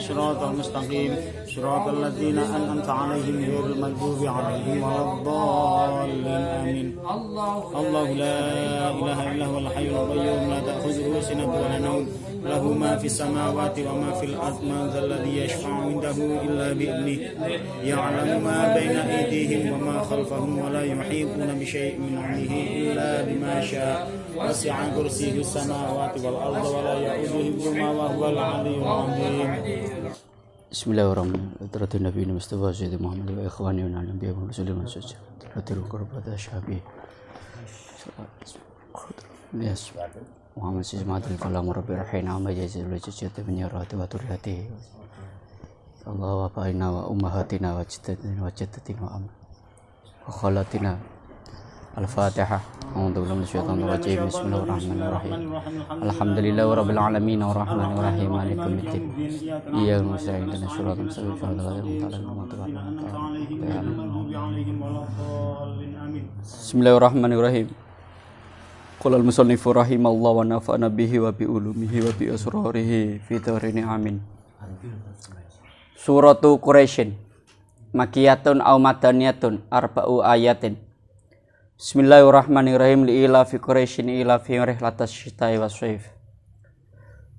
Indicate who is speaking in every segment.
Speaker 1: الصراط المستقيم صراط الذين أنعمت عليهم غير المغضوب عليهم ولا الضالين آمين. الله لا إله إلا هو الحي القيوم لا تأخذه سنة ولا نوم له ما في السماوات وما في الأرض من ذا الذي يشفع عنده إلا بإذنه يعلم ما بين أيديهم وما خلفهم ولا يحيطون بشيء من علمه إلا بما شاء وسع كرسيه السماوات والأرض ولا يؤوده حفظهما وهو العلي العظيم.
Speaker 2: Bismillahirrahmanirrahim. Terhadap Nabi Mustafa Sayyidina Muhammad wa ikhwani wa nabi wa muslimin saja. Terhadap qurbat ashabi. Yes. Muhammad Sismatul Kalam Rabbil Rahina wa jazil jazat min yarati wa turhati. Allah wa ba'ina wa ummahatina wa jaddatina wa am. Wa khalatina. Al-Fatihah. A'udzu billahi minasyaitonir rajim. Bismillahirrahmanirrahim. Alhamdulillahi rabbil alamin arrahmanir rahim maliki yaumiddin. Iyyaka nasta'in ihdinas siratal mustaqim siratal ladzina an'amta 'alaihim. Bismillahirrahmanirrahim. Qala al-musannifu rahimallahu wa nafa'ana bihi wa bi ulumihi wa bi asrarihi fi darini amin. Suratu Quraisyin Makiyatun aw madaniyatun arba'u ayatin. Bismillahirrahmanirrahim li'ila fi Quraisyin ila fi rihlatas syita'i was-shaif.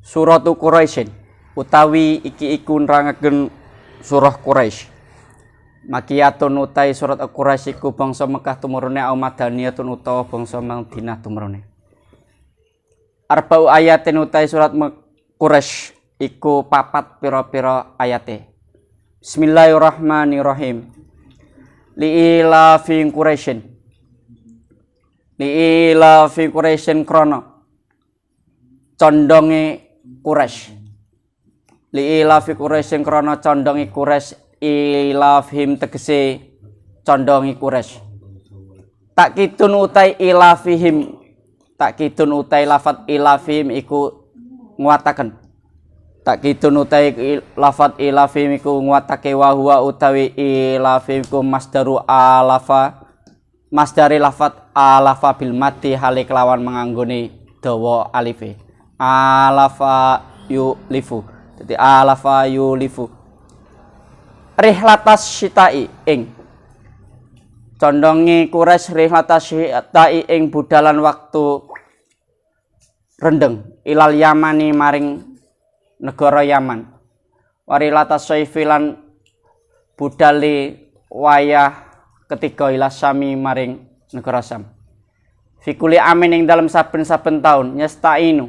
Speaker 2: Suratu Quraisyin utawi iki iku nerangaken surah Quraisy. Makiyatun utai surat Quraisy iku bangsa Mekah tumurune aw madaniyatun utawa bangsa Madinah tumurune. Arba'u ayatin utai surat Quraisy iku papat pira-pira ayate. Bismillahirrahmanirrahim. Li'ila fi Quraisyin Li'ila fi Quraisyin krono condonge Quraisy. Li'ila fi Quraisyin krono condonge Quraisy ilafihim tegese condonge Quraisy. Takkitun utai ilafihim takkitun utai lafat ilafihim iku nguataken. Takkitun utai lafat ilafihim iku nguatake wa huwa utawi ilafihim iku masdaru alafa masdari lafat alafa bil mati halik lawan menganggone dawa alife. Alafa yulifu. Dadi alafa yulifu. Rihlatas syita'i ing condonge Quraisy rihlatas syita'i ing budalan waktu rendeng ilal Yamani maring negara Yaman. Warilatas syaifilan budali wayah ketiga ila Syami maring negara Syam. Fikuli amin ing dalam saben-saben taun nyestainu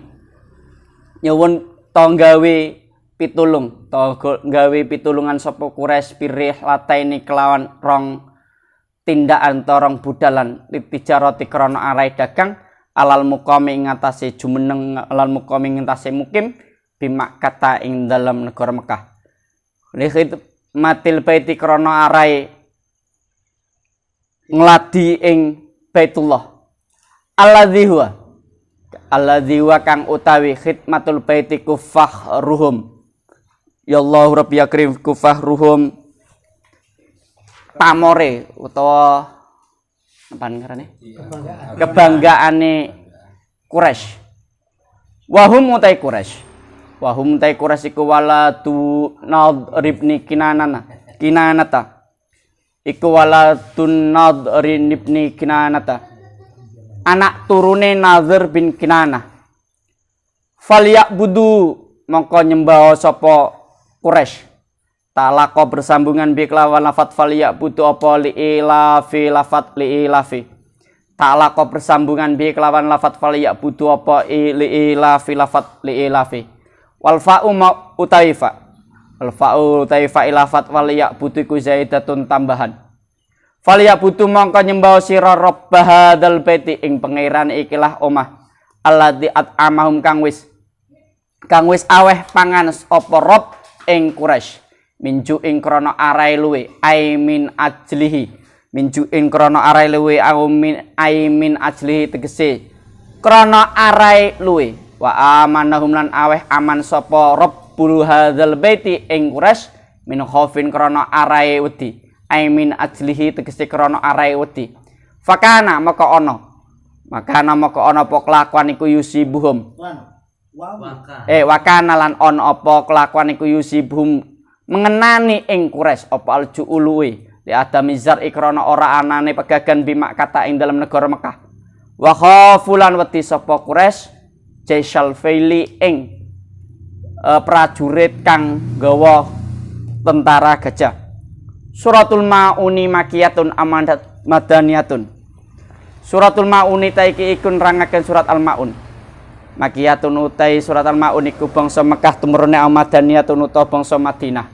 Speaker 2: nyuwun gawe pitulung gawe pitulungan sapa Quraisy pirih lataini kelawan rong tindakan torong budalan litijarati krana arai dagang alal muqami ing atase jumeneng alal muqami ing atase mukim bimakkata ing dalam negara Mekah. Likhid matil baiti krana arai ngladi ing Baitullah. Alladzi huwa kang utawi khidmatul baiti kufahruhum. Ya Allah Rabbi Akrim kufahruhum pamore utawa apa ngarane? Kebanggaane Quraisy. Wahum utai Quraisy. Wahum utai Quraisy iku waladu Nadribni Kinanata. Iku waladun Nadrin ibni Kinanata. Anak turune Nadhr bin Kinanah. Falyabudu mongko nyembah sapa Quraisy. Talaqo bersambungan bi kelawan lafat falyabudu apa li'ilafi lafat li'ilafi. Talaqo bersambungan bi kelawan lafat falyabudu apa li'ilafi lafat li'ilafi. Wal fa'u utaifa. Wal fa'u utaifa ilafat falyabudu iku zaidatun tambahan. Falyabudu mongko nyembah sira rabb hadzal baiti ing pangeran ikilah omah alladzi at'amahum kang wis aweh pangan apa rob ing Quraisy minju ing krana arai luwe aimin ajlihi minju ing krana arai luwe aimin ajlihi tegese krana arai luwe wa amanahum lan aweh aman sapa rabbul hadzal baiti ing Quraisy min khaufin krana arai wedi aimin ajlihi tegese krana arai wedi fakana maka ana apa kelakuan iku yusibuhum Wakana lan on apa kelakuan iku yusibhum mengenani ing Quraisy apa aljuului li adami zar ikrana ora anane pegagan bimak kata ing dalam negara Mekah. Wa khafulan wedi sapa Quraisy jaisal faili ing prajurit kang gawa tentara gajah. Suratul Mauni makiyatun amandat madaniyatun. Suratul Mauni taiki iku nerangaken surat Al-Maun. Makiyatun utai surat Al-Maun iku bangsa Mekah tumurune madaniyatun utawa bangsa Madinah.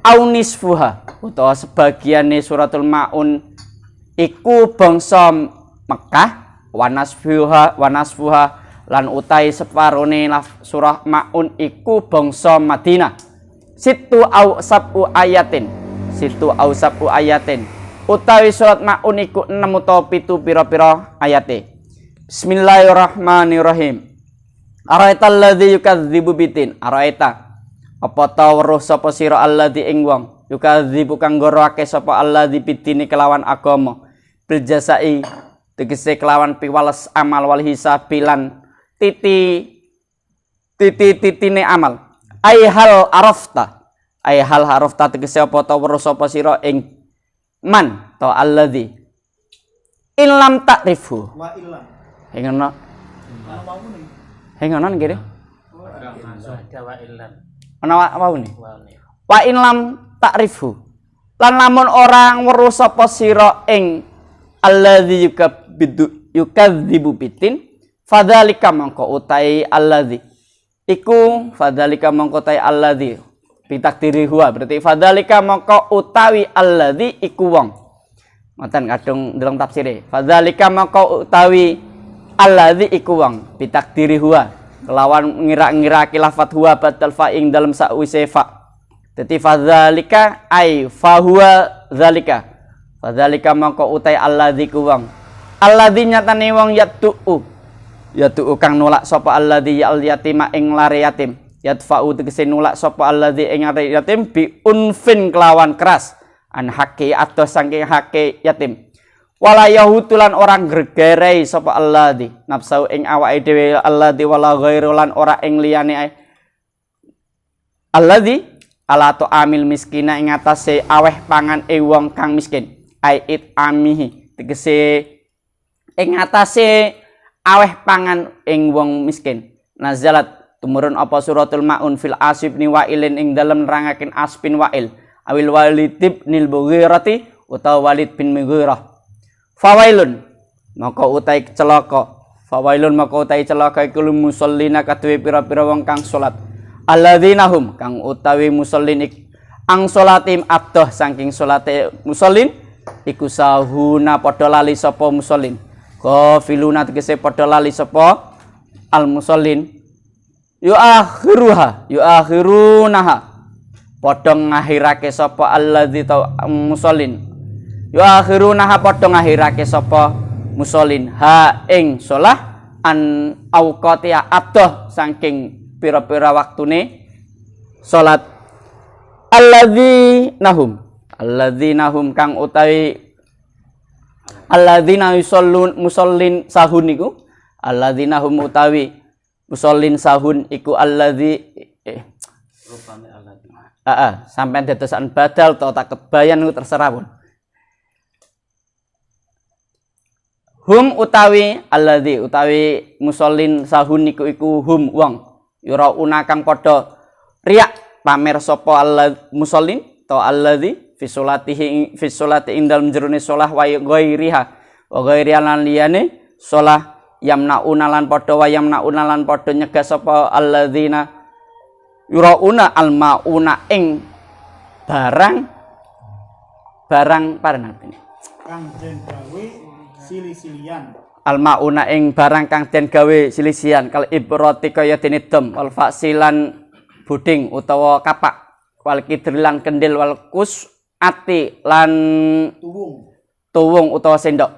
Speaker 2: Aunisfuha utawa sebagiane suratul Maun iku bangsa Mekah wanasfuha lan utai separone surah Maun iku bangsa Madinah. Situ au sab'u ayatin utawi surat Maun iku 6 utawa 7 pira-pira ayate. Bismillahirrahmanirrahim. Araita alladzi yukadzibu bitin. Araita apa ta weruh sapa sira alladzi ing wong yukadzibu kang goroake sapa alladzi bitini kelawan agama bil jasai tegese kelawan piwales amal wal hisabilan titine amal. Aihal arafta tegese apa ta weruh sapa sira ing man ta alladzi in lam ta'rifu wa illam hengono nggih ana waune wa in lam ta'rifu lan lamun orang weruh sapa sira ing alladzi yukadzibu bitin fadzalika mangko utai alladzi iku fadzalika mangko utai alladzi bitakdiri huwa berarti fadzalika mangko utawi alladzi iku wong ngoten kadung ndeleng tafsire fadzalika mangko utawi alladzi iku wong bitakdiri huwa kelawan ngira-ngira lafat huwa badal fa ing dalam sakwise fa dadi fadzalika ai fa huwa zalika fadzalika mangko utai alladzi ku wong alladzi nyatane wong yatu kang nolak sapa alladzi yal yatima ing lare yatim yadfa'u tegese nolak sapa alladzi ing lare yatim bi unfin kelawan keras an haki atau saking haki yatim wala yahutulan orang gregerei sapa alladzi nafsu ing awake dhewe alladzi wala ghairu lan ora ing liyane alladzi ala to amil miskina ing atase aweh pangan wong kang miskin ait amihi tegese ing atase aweh pangan ing wong miskin. Nazalat tumurun apa suratul Maun fil Asib ni Wa'ilin ing dalem nerangaken Asbin Wa'il awil Walid ibnil Mughirati utawa Walid bin Mughirah. Fawailun maka utai celaka. Fawailun maka utai celaka iku musallina kaduwe pira-pira wong kang salat. Alladzina hum kang utawi musallin ang salatim adoh saking salate musallin iku sahuna padha lali sapa musallin. Ghafiluna tegese padha lali sapa al musallin yuakhirunaha padha ngakhirake sapa alladzi musallin yuakhirunaha padha ngakhirake sapa musallin ha ing shalah an auqatiha adoh saking pira-pira waktune salat alladzina hum kang utawi alladzina yusallun musallin sahun iku alladzina hum utawi musallin sahun iku alladzi rupane alladzi sampean dadosan badal to tak kebayan niku terserah pun hum utawi alladzi utawi musallin sahun iku hum wong yurauna kang padha riyak pamer sapa musallin to alladzi fi sholati ing dalem jerone shalah wa ghairiha wa ghairiha lan liyane shalah yamnauna lan padha wa yamnauna lan padha nyegah sapa alladzina yurauna almauna ing barang parenatine
Speaker 1: kang den gawe silih-silihan
Speaker 2: almauna ing barang kang den gawe silih-silihan kal ibrati kaya dene dom wal fasilan buding utawa kapak wal kidrilan kendil wal kus ati lan tuwung utawa sendok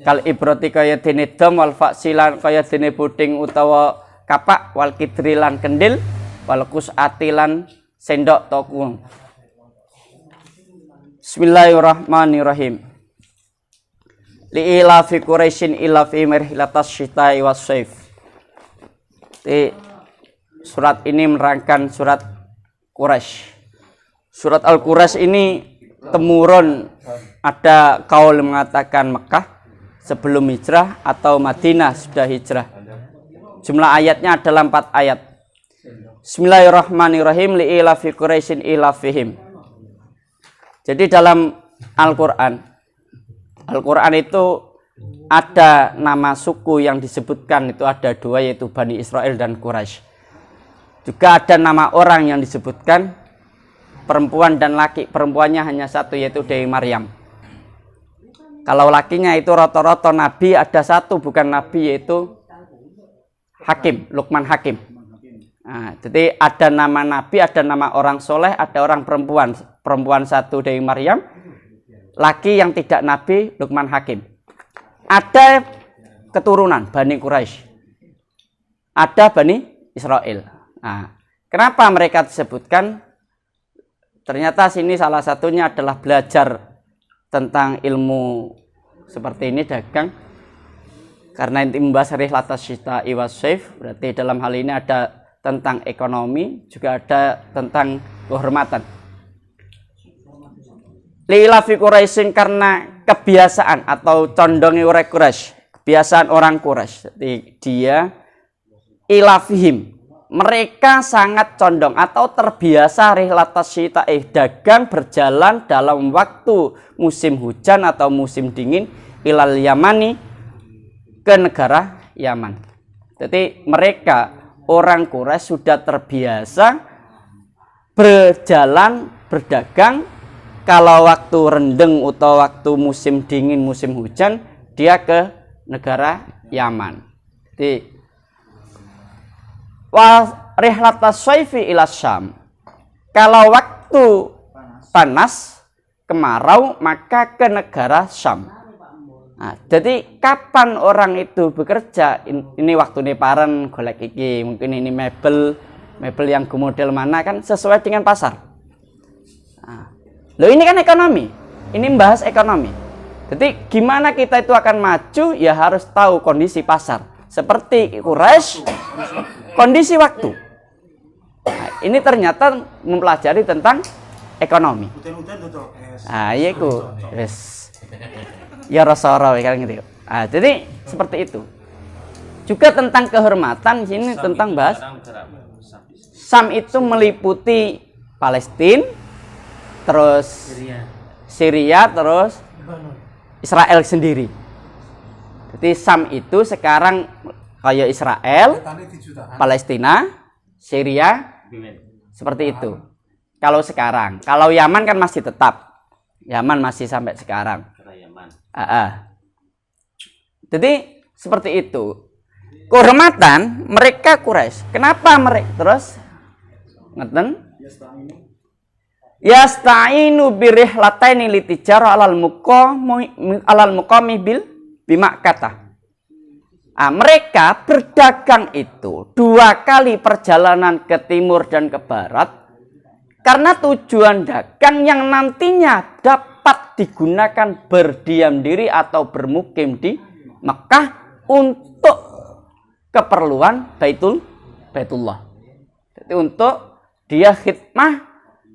Speaker 2: kal ibrati kaya dene dom wal faksilan kaya dene buding utawa kapak wal kidri lan kendil wal kus ati lan sendok to kuwung. Bismillahirrahmanirrahim. Li ilafi Quraisyin ilafi marhilatas syita'i was saif. surat ini menerangkan surat Quraisy. Surat Al-Quraisy ini temurun, ada kaul mengatakan Mekah sebelum hijrah atau Madinah sudah hijrah. Jumlah ayatnya adalah 4 ayat. Bismillahirrahmanirrahim, li'ilafi Quraisyin ilafihim. Jadi dalam Al-Quran itu ada nama suku yang disebutkan, itu ada 2, yaitu Bani Israel dan Quraisy. Juga ada nama orang yang disebutkan, perempuan dan laki. Perempuannya hanya 1, yaitu Dewi Maryam. Kalau lakinya itu rata-rata nabi, ada 1 bukan nabi, yaitu Hakim, Luqman Hakim. Nah, jadi ada nama nabi, ada nama orang soleh, ada orang perempuan. Perempuan 1 Dewi Maryam, laki yang tidak nabi Luqman Hakim. Ada keturunan Bani Quraisy, ada Bani Israel. Nah, kenapa mereka disebutkan? Ternyata sini salah satunya adalah belajar tentang ilmu seperti ini, dagang. Karena inti membahas rihlatas syita'i was-saif, berarti dalam hal ini ada tentang ekonomi, juga ada tentang kehormatan. Li'ilafi Quraisyin, karena kebiasaan atau condongnya orang Quraisy, kebiasaan orang Quraisy. Jadi dia ilafihim, mereka sangat condong atau terbiasa rihlatas syita'i, dagang berjalan dalam waktu musim hujan atau musim dingin, ilal Yamani, ke negara Yaman. Jadi mereka orang Quraisy sudah terbiasa berjalan berdagang, kalau waktu rendeng atau waktu musim dingin musim hujan dia ke negara Yaman. Jadi wa rihlatas syaifi ila Syam, kalau waktu panas kemarau maka ke negara Syam. Nah, jadi kapan orang itu bekerja? Ini waktu ini paran golek iki, mungkin ini mebel yang model mana, kan sesuai dengan pasar. Nah, loh ini kan ekonomi, ini membahas ekonomi. Jadi gimana kita itu akan maju, ya harus tahu kondisi pasar. Seperti Quraisy, kondisi waktu. Nah, ini ternyata mempelajari tentang ekonomi. Ah, iya ku, yes. Ya Rasulullah kan gitu. Ah, jadi seperti itu. Juga tentang kehormatan, sini tentang bahas Syam itu meliputi Palestina, terus Syria, terus Israel sendiri. Jadi Syam itu sekarang kayak Israel, Palestina, Syria, seperti itu. Kalau sekarang, kalau Yaman kan masih tetap, Yaman masih sampai sekarang. Jadi seperti itu. Kehormatan mereka Quraisy. Kenapa mereka terus ngeten? Yasta'inu birihlataini litijara alal muqami bil bimakkah. Mereka berdagang itu 2 kali perjalanan ke timur dan ke barat karena tujuan dagang yang nantinya dapat digunakan berdiam diri atau bermukim di Mekah untuk keperluan Baitullah. Jadi untuk dia khidmah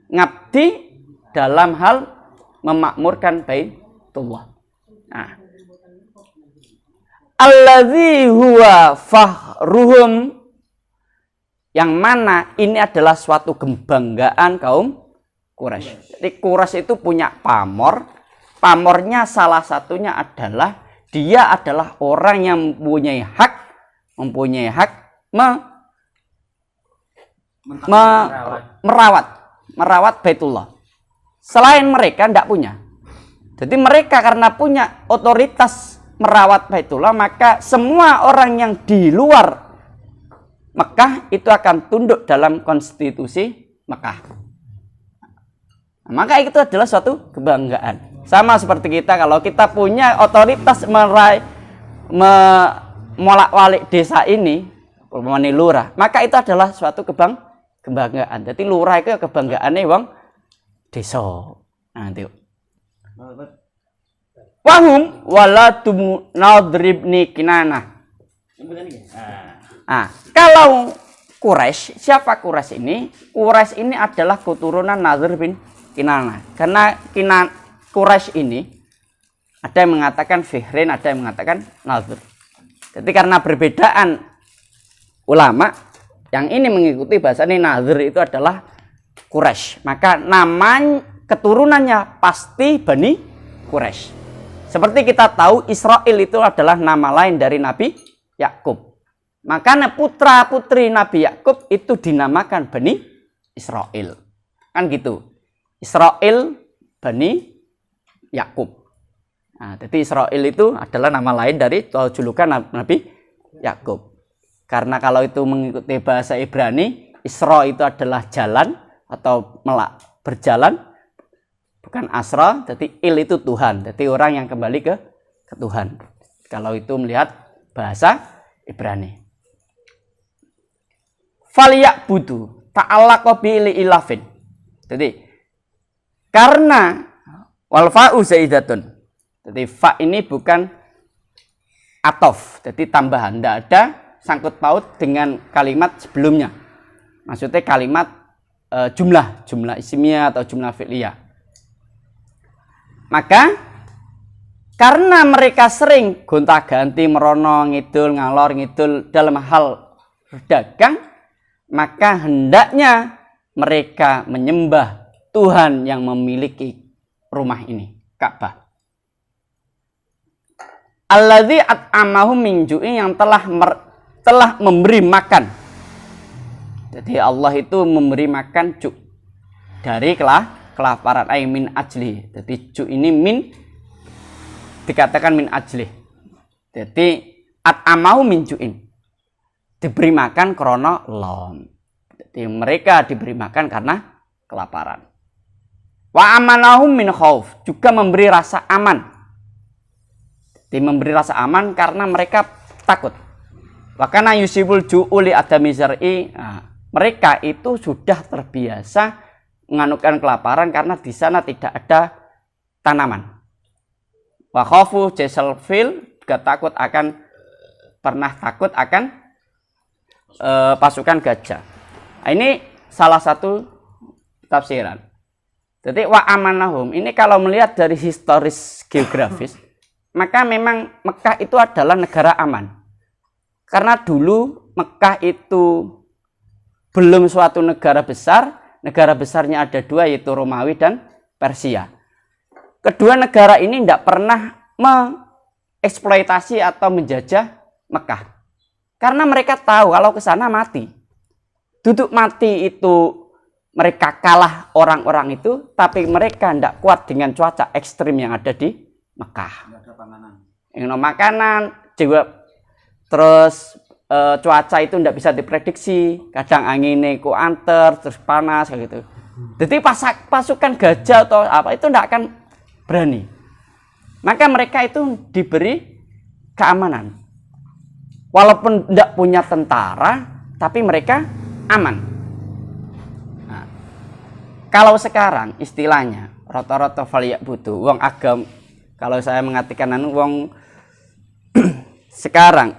Speaker 2: ngabdi dalam hal memakmurkan Baitullah. Nah, allazi huwa fahruhum, yang mana ini adalah suatu kebanggaan kaum Quraisy. Jadi Quraisy itu punya pamor. Pamornya salah satunya adalah dia adalah orang yang mempunyai hak merawat Baitullah. Selain mereka tidak punya. Jadi mereka karena punya otoritas merawat Baitullah, maka semua orang yang di luar Mekah itu akan tunduk dalam konstitusi Mekah. Maka itu adalah suatu kebanggaan. Sama seperti kita, kalau kita punya otoritas molak-walik desa ini, umpamanya lurah, maka itu adalah suatu kebanggaan. Jadi lurah itu kebanggaannya wong desa. Nanti. Wahum walatum nadribni kinanah. Kalau Quraisy. Siapa Quraisy ini? Quraisy ini adalah keturunan Nadhr bin Kinanah. Karena Quraisy ini ada yang mengatakan Fihrin, ada yang mengatakan Nadhr. Jadi karena perbedaan ulama, yang ini mengikuti bahasa ini Nadhr itu adalah Quraisy. Maka nama keturunannya pasti Bani Quraisy. Seperti kita tahu Israel itu adalah nama lain dari Nabi Yakub. Makanya putra-putri Nabi Yakub itu dinamakan Bani Israel. Kan gitu. Israel Bani Yakub. Nah, jadi Israel itu adalah nama lain dari julukan Nabi Yakub. Karena kalau itu mengikuti bahasa Ibrani, Isra itu adalah jalan atau berjalan, bukan asra. Jadi il itu Tuhan. Jadi orang yang kembali ke Tuhan. Kalau itu melihat bahasa Ibrani. Falyabudu ta'allaqa bi ilafin. Jadi karena wal fa'u zaidatun. Jadi fa ini bukan atof, jadi tambahan, tidak ada sangkut paut dengan kalimat sebelumnya. Maksudnya kalimat jumlah ismiyah atau jumlah fi'liyah. Maka karena mereka sering gonta-ganti, merono, ngidul, ngalor, ngidul dalam hal dagang, maka hendaknya mereka menyembah Tuhan yang memiliki rumah ini, Ka'bah. Alladzi at'amahum min ju'in, yang telah memberi makan. Jadi Allah itu memberi makan ju' dari kelaparan, ay min ajli. Jadi ju' ini min dikatakan min ajli. Jadi at'amahum min ju'in, diberi makan krono lom. Jadi mereka diberi makan karena kelaparan. Wa amanahum min khauf, juga memberi rasa aman. Jadi memberi rasa aman karena mereka takut. Wa kana yusibul ju'u li adami zar'i. Mereka itu sudah terbiasa menganukan kelaparan karena di sana tidak ada tanaman. Wa khaufu jasal fil, juga pernah takut akan pasukan gajah. Ini salah satu tafsiran. Jadi wa amanahum ini kalau melihat dari historis geografis, maka memang Mekah itu adalah negara aman. Karena dulu Mekah itu belum suatu negara besar. Negara besarnya ada dua, yaitu Romawi dan Persia. Kedua negara ini tidak pernah mengeksploitasi atau menjajah Mekah. Karena mereka tahu kalau ke sana mati. Duduk mati itu mereka kalah orang-orang itu, tapi mereka tidak kuat dengan cuaca ekstrim yang ada di Mekah. Tidak ada panganan. Yang no makanan, juga terus cuaca itu tidak bisa diprediksi. Kadang anginnya ku anter, terus panas kayak gitu. Jadi pasukan gajah atau apa itu tidak akan berani. Maka mereka itu diberi keamanan. Walaupun tidak punya tentara, tapi mereka aman. Nah, kalau sekarang istilahnya rata-rata falyabudu, wong agam, kalau saya mengartikan wong sekarang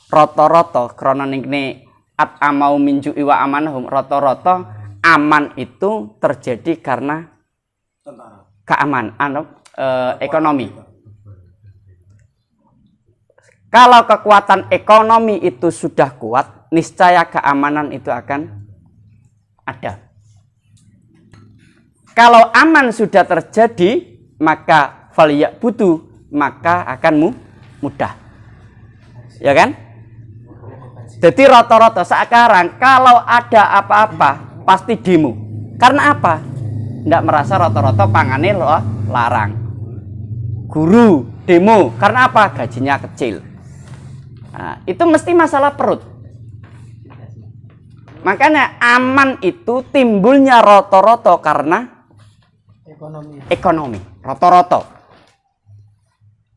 Speaker 2: rata-rata krana ini at'amau min ju'i wa amanahum, rata-rata aman itu terjadi karena keamanan ekonomi. Kalau kekuatan ekonomi itu sudah kuat, niscaya keamanan itu akan ada. Kalau aman sudah terjadi, maka falyabudu, maka akan mudah. Ya kan? Jadi rata-rata sekarang kalau ada apa-apa pasti demo. Karena apa? Tidak merasa rata-rata pangannya larang. Guru demo. Karena apa? Gajinya kecil. Nah, itu mesti masalah perut. Makanya aman itu timbulnya rata-rata karena ekonomi. Rata-rata.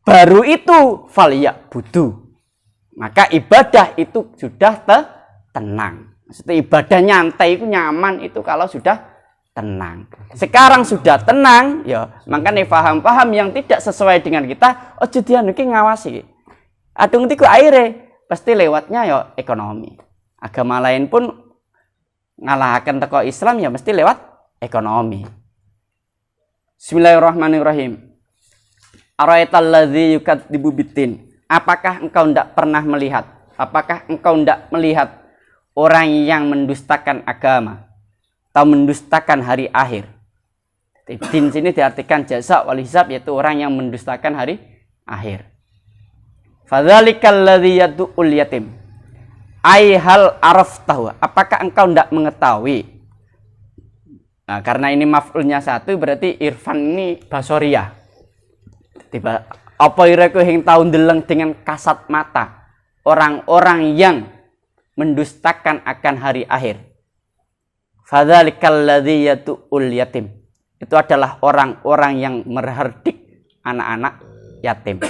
Speaker 2: Baru itu falyabudu. Maka ibadah itu sudah tenang. Maksudnya ibadah nyantai itu nyaman itu kalau sudah tenang. Sekarang sudah tenang, ya makanya paham-paham yang tidak sesuai dengan kita, oh jadi anu ki ngawasi. Adung tiku aire pasti lewatnya ya ekonomi. Agama lain pun ngalahaken teko Islam ya mesti lewat ekonomi. Bismillahirrahmanirrahim. Ara'aital ladzi yukadzibu biddin. Apakah engkau tidak pernah melihat? Apakah engkau tidak melihat orang yang mendustakan agama atau mendustakan hari akhir? Din sini diartikan jaza wal hisab, yaitu orang yang mendustakan hari akhir. Fadzalikal ladzi yad'ul yatim. Ai hal araftahu. Apakah engkau tidak mengetahui? Nah, karena ini maf'ulnya satu berarti irfan ini basoriyah. Tiba apa iraku yang tahu ndeleng dengan kasat mata orang-orang yang mendustakan akan hari akhir. Fadzalikal ladzi yad'ul yatim. Itu adalah orang-orang yang merhardik anak-anak yatim.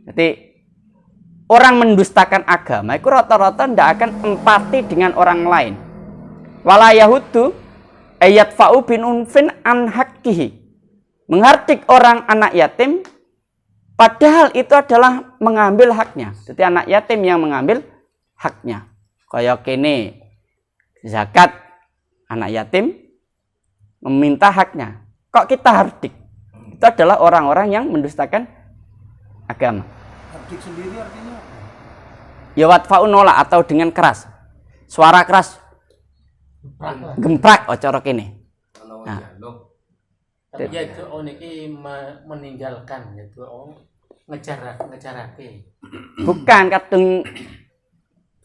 Speaker 2: Jadi orang mendustakan agama itu rata-rata tidak akan empati dengan orang lain. Wala yahudu ayat fa'u bin unfin an haqqihi. Menghardik orang anak yatim padahal itu adalah mengambil haknya. Jadi anak yatim yang mengambil haknya. Kayak kene zakat anak yatim meminta haknya. Kok kita hardik? Itu adalah orang-orang yang mendustakan agama.
Speaker 1: Hardik sendiri artinya
Speaker 2: Ya watfa'u nolak atau dengan keras. Suara keras. Gemprak cara kene. Nah.
Speaker 3: Tapi ya itu niki meninggalkan itu ngejarake.
Speaker 2: Bukan kadung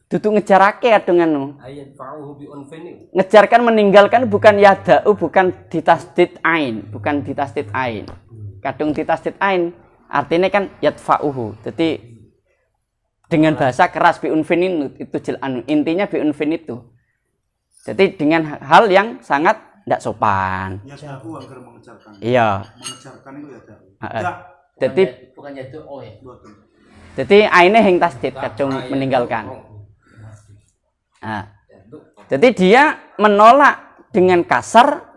Speaker 2: dudu ngejarake kadung anu.
Speaker 4: Ayat fa'uhu bi unfini.
Speaker 2: Ngejarkan meninggalkan bukan yada'u, bukan ditasdid ain, bukan ditasdid ain. Kadung ditasdid ain artinya kan yadfa'uhu. Jadi dengan bahasa keras bi unfin itu intinya bi unfin itu. Jadi dengan hal yang sangat tidak sopan.
Speaker 1: ya aku agar mengejarkan.
Speaker 2: Iya.
Speaker 1: Mengejarkan itu ya dak.
Speaker 2: Heeh. Jadi
Speaker 3: bukannya itu ya.
Speaker 1: Betul.
Speaker 2: jadi aine yang tasdid kadung meninggalkan. Nah, jadi dia menolak dengan kasar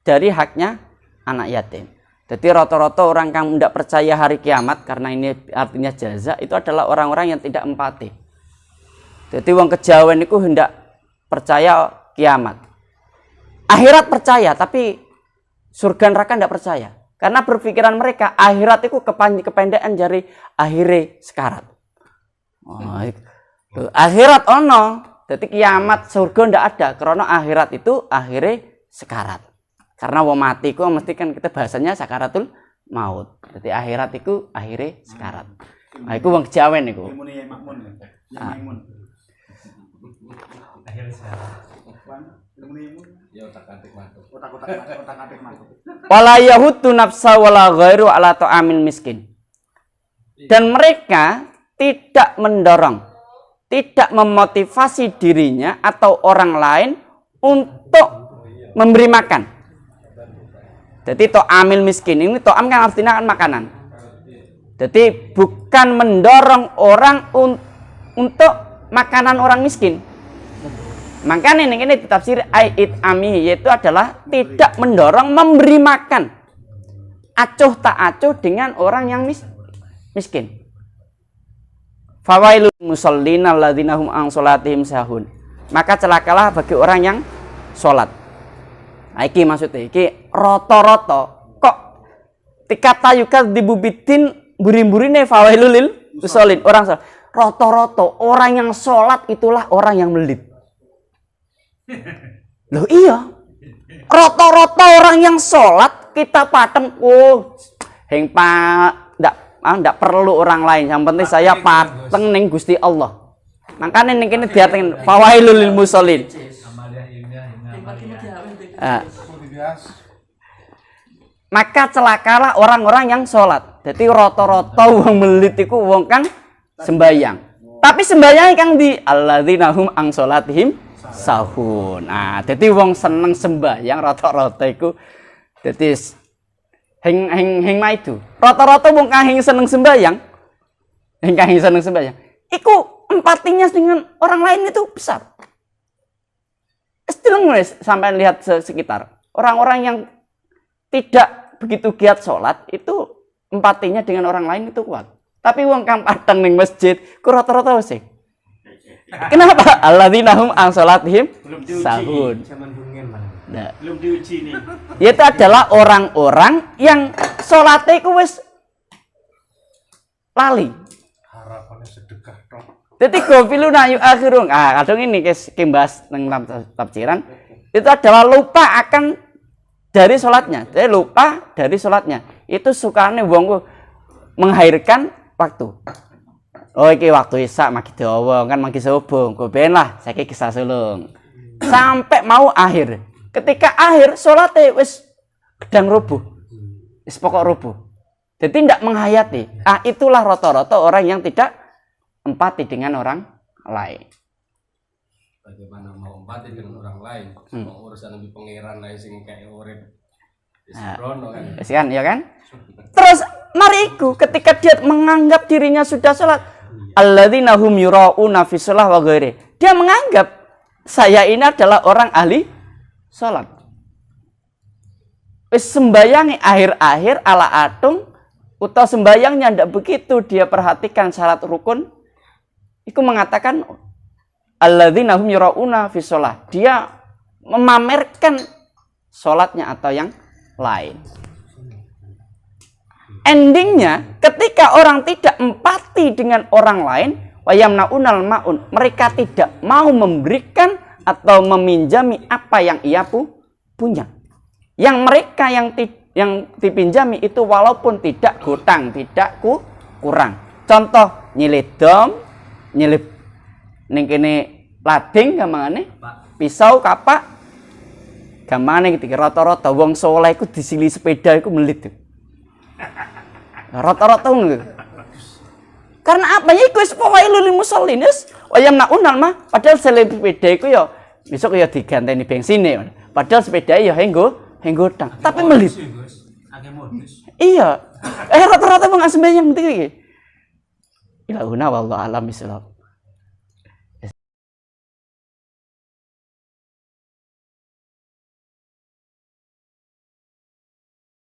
Speaker 2: dari haknya anak yatim. Jadi rata-rata orang yang tidak percaya hari kiamat, karena ini artinya jaza, itu adalah orang-orang yang tidak empati. Jadi wong kejawen itu hendak percaya kiamat. Akhirat percaya, tapi surga neraka tidak percaya. Karena berpikiran mereka akhirat itu kependekan dari akhire sekarat. Akhirat ono, jadi kiamat surga tidak ada, karena akhirat itu akhire sekarat. Karena wong mati ku mesti kan kita bahasanya sakaratul maut. Jadi akhirat itu akhire sekarat. Nah, iku wong kejawen niku.
Speaker 1: Ilmu ya makmun ya. Ilmu.
Speaker 4: Akhir sekarat.
Speaker 1: Ilmu.
Speaker 4: Ya otak-atik mantuk.
Speaker 1: Otak-atik mantuk.
Speaker 2: Wala yahutu nafsa wala ghairu ala ta'amil miskin. Dan mereka tidak mendorong, tidak memotivasi dirinya atau orang lain untuk memberi makan. Jadi to'amil miskin ini to'am kan artinya kan makanan. Jadi bukan mendorong orang untuk makanan orang miskin. Makanya ini ditafsir ayat ami, yaitu adalah tidak mendorong memberi makan. Acuh tak acuh dengan orang yang miskin. Fawailul musallina alladzina hum an sholatihim sahun. Maka celakalah bagi orang yang sholat. Nah, iki maksudnya, iki roto-roto kok dikata yukadzibubidin buri-burine fawailul lil musallin. Orang sholat. Roto-roto orang yang sholat itulah orang yang melit. Loh iya. Roto-roto orang yang sholat kita patem heng ndak perlu orang lain. Yang penting saya pateng ning Gusti Allah. Makanya ning kene diaten fawailul lil musallin. Maka celakalah orang-orang yang sholat. Jadi roto-roto wong melit iku wong kang sembayang. Tapi sembayang kang di alladzina hum ang sholatihim sahun. Nah, jadi wong seneng sembayang rata-rata iku dadi heng maidu. Rata-rata wong kang seneng sembayang, seneng sembayang, iku empatinya dengan orang lain itu besar. Istilahnya sampai lihat sekitar orang-orang yang tidak begitu giat sholat itu empatinya dengan orang lain itu kuat. Tapi wong kang padang ning masjid ku rata-rata sih. Kenapa? Alladzina hum an salatihim
Speaker 1: Belum diuji.
Speaker 2: sahun.
Speaker 3: Zaman bungen mana?
Speaker 2: Nah,
Speaker 1: Belum diuji nih.
Speaker 2: itu adalah orang-orang yang salate ku wis lali.
Speaker 4: Harapannya sedekah tok.
Speaker 2: Jadi gofiluna yu'akhirun. Kadang ini kimbas nang tafsiran itu adalah lupa akan dari sholatnya. Jadi lupa dari sholatnya. Itu sukane wong mengakhirkan waktu. Oh iki waktu isya magi dawa kan magi subuh. Engko ben lah saiki kisah sulung. Sampai mau akhir. Ketika akhir salate wis gedang rubuh. Wis pokok rubuh. Jadi tidak menghayati. Itulah rata-rata orang yang tidak empati dengan orang lain.
Speaker 4: Bagaimana mau empati dengan orang lain? Mau urusan lebih pangeran lain sing kayak urip. Sembrono kan.
Speaker 2: Wis kan, ya kan? Terus mariku ketika dia menganggap dirinya sudah sholat, alladzina hum yura'una fi shalah wa ghairi. Dia menganggap saya ini adalah orang ahli sholat. Wis sembayangi akhir-akhir ala atung utawa sembayangnya ndak begitu dia perhatikan syarat rukun. Iku mengatakan alladzina hum yura'una fi shalah. Dia memamerkan sholatnya atau yang lain. Endingnya ketika orang tidak empati dengan orang lain, wayamnaunal maun, mereka tidak mau memberikan atau meminjami apa yang ia punya. Yang mereka yang dipinjami itu walaupun tidak hutang, tidak kurang. Contoh nyilih dom, nyilih ning kene lading gamangane, pisau kapak gamane ketika rata-rata wong soleh iku disili sepeda iku melit. Rata-rata ngono. Karena apa? Ya iku wis fawailul lil musallin wis wayamnaunal mah padahal sepeda iku ya besok ya diganteni bensine. Padahal sepeda ya henggo tang. Tapi melit. Iya. Rata-rata wong sembahyang iki. Ilahuna wallahu alam bisawab.